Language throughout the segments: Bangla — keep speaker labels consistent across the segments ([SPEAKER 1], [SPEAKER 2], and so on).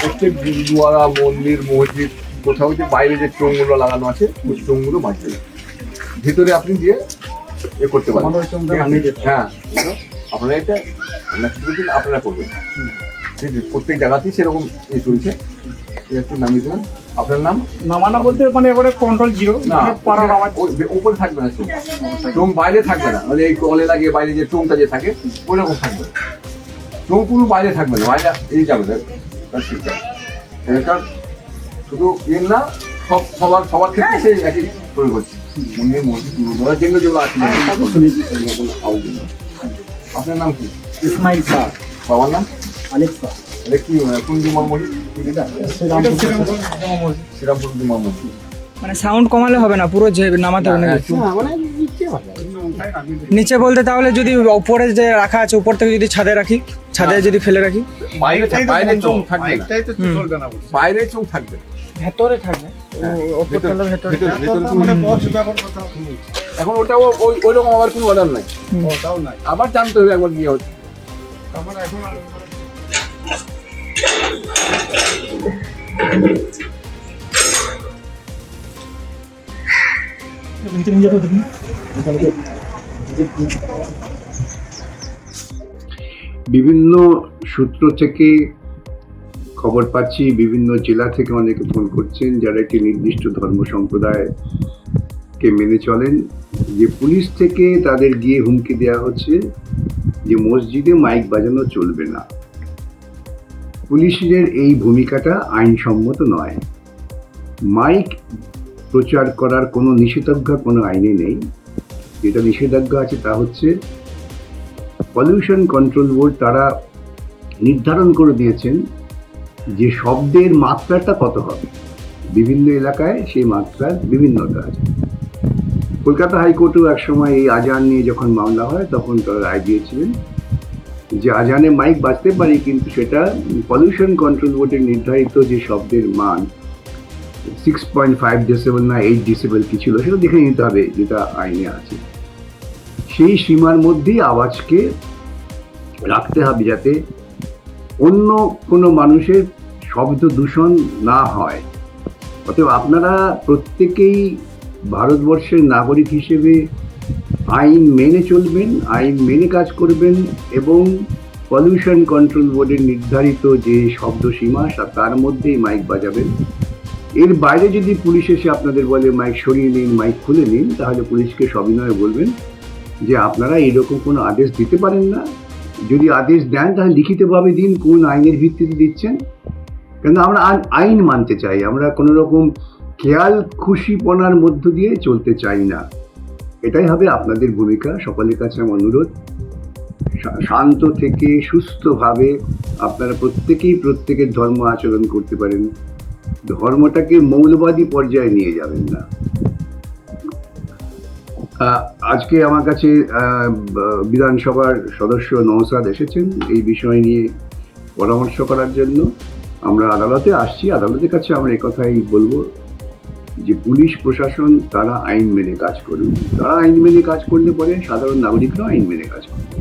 [SPEAKER 1] প্রত্যেক গুরুদুয়ারা, মন্দির, মসজিদ কোথাও যে বাইরে যে চোঙগুলো লাগানো আছে ওই চোঙগুলো বাঁচবে না, ভিতরে আপনি দিয়ে এ করতে পারেন। হ্যাঁ, আপনারা এটা আপনারা করবেন, ঠিক আছে? প্রত্যেক জায়গাতেই সেরকম এ চলছে। একটু নামিয়ে দেবেন। আপনার নাম?
[SPEAKER 2] নামানা বলতে মানে এবারে কন্ট্রোল জিরো,
[SPEAKER 1] না,
[SPEAKER 2] পাড়ার আওয়াজ
[SPEAKER 1] উপরে থাকবে না, চোঙ বাইরে থাকবে না, মানে এই কলে লাগিয়ে বাইরে যে চোঙটা যে থাকে ওই রকম থাকবে, চোঙ পুরো বাইরে থাকবে না, বাইরে এই যাবে না। এটা শুধু ইয়ে না, সবার ক্ষেত্রে সেই একই প্রয়োগ হচ্ছে। মন্দির, মসজিদ, গুরুদ্বারা যেগুলো আছে। আপনার নাম কি?
[SPEAKER 2] ইসমাইল শাহ।
[SPEAKER 1] বাবার নাম?
[SPEAKER 2] আলিফ শাহ।
[SPEAKER 1] এটা কি কোন জুমার মসজিদ? শ্রীরামপুর জুমার মসজিদ।
[SPEAKER 3] মানে সাউন্ড কমালে হবে না, পুরো যে নামাতে হবে নাকি? নিচে বলতে তাহলে যদি উপরে যে রাখা আছে উপর থেকে যদি ছাদে রাখি, ছাদে যদি ফেলে রাখি,
[SPEAKER 1] বাইরে চোঙ থাকবে না, বাইরে চোঙ থাকবে,
[SPEAKER 3] ভেতরে থাকবে।
[SPEAKER 1] এখন ওটা ওই রকম আবার কোনো অর্ডার নাই, আবার জানতে হবে একবার গিয়ে হচ্ছে।
[SPEAKER 4] বিভিন্ন সূত্র থেকে খবর পাচ্ছি, বিভিন্ন জেলা থেকে অনেকে ফোন করছেন যারা একটি নির্দিষ্ট ধর্ম সম্প্রদায়কে মেনে চলেন, যে পুলিশ থেকে তাদের গিয়ে হুমকি দেওয়া হচ্ছে যে মসজিদে মাইক বাজানো চলবে না। পুলিশের এই ভূমিকাটা আইনসম্মত নয়। মাইক প্রচার করার কোনো নিষেধাজ্ঞা কোনো আইনে নেই। যেটা নিষেধাজ্ঞা আছে তা হচ্ছে পলিউশন কন্ট্রোল বোর্ড, তারা নির্ধারণ করে দিয়েছেন যে শব্দের মাত্রাটা কত হবে। বিভিন্ন এলাকায় সেই মাত্রার বিভিন্নতা আছে। কলকাতা হাইকোর্টেও একসময় এই আজান নিয়ে যখন মামলা হয় তখন তারা রায় দিয়েছিলেন যে আজানে মাইক বাজতে পারে, কিন্তু সেটা পলিউশন কন্ট্রোল বোর্ডের নির্ধারিত যে শব্দের মান 6.5 ডেসিবেল না 8 ডেসিবেল কি ছিল সেটা দেখে নিতে হবে, যেটা আইনে আছে। সেই সীমার মধ্যেই আওয়াজকে রাখতে হবে যাতে অন্য কোনো মানুষের শব্দ দূষণ না হয়। অতএব আপনারা প্রত্যেকেই ভারতবর্ষের নাগরিক হিসেবে আইন মেনে চলবেন, আইন মেনে কাজ করবেন এবং পলিউশন কন্ট্রোল বোর্ডের নির্ধারিত যে শব্দ সীমা তার মধ্যেই মাইক বাজাবেন। এর বাইরে যদি পুলিশ এসে আপনাদের বলে মাইক সরিয়ে নিন, মাইক খুলে নিন, তাহলে পুলিশকে সবিনয়ে বলবেন যে আপনারা এরকম কোনো আদেশ দিতে পারেন না। যদি আদেশ দেন তাহলে লিখিতভাবে দিন কোন আইনের ভিত্তিতে দিচ্ছেন। কিন্তু আমরা আইন মানতে চাই, আমরা কোনো রকম খেয়াল খুশিপনার মধ্য দিয়ে চলতে চাই না। এটাই হবে আপনাদের ভূমিকা। সকলের কাছে আমার অনুরোধ, শান্ত থেকে সুস্থভাবে আপনারা প্রত্যেকেই প্রত্যেকের ধর্ম আচরণ করতে পারেন, ধর্মটাকে মৌলবাদী পর্যায়ে নিয়ে যাবেন না। আজকে আমার কাছে বিধানসভার সদস্য নওশাদ এসেছেন এই বিষয় নিয়ে পরামর্শ করার জন্য। আমরা আদালতে আসছি, আদালতের কাছে আমরা একথাই বলবো যে পুলিশ প্রশাসন তারা আইন মেনে কাজ করুন। তারা আইন মেনে কাজ করলে পরে সাধারণ নাগরিকরা আইন মেনে কাজ করবে।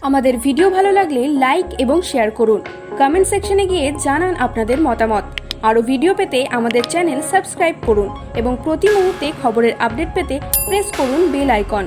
[SPEAKER 5] আমাদের ভিডিও ভালো লাগলে লাইক এবং শেয়ার করুন। কমেন্ট সেকশনে গিয়ে জানান আপনাদের মতামত। আরও ভিডিও পেতে আমাদের চ্যানেল সাবস্ক্রাইব করুন এবং প্রতি মুহূর্তে খবরের আপডেট পেতে প্রেস করুন বেল আইকন।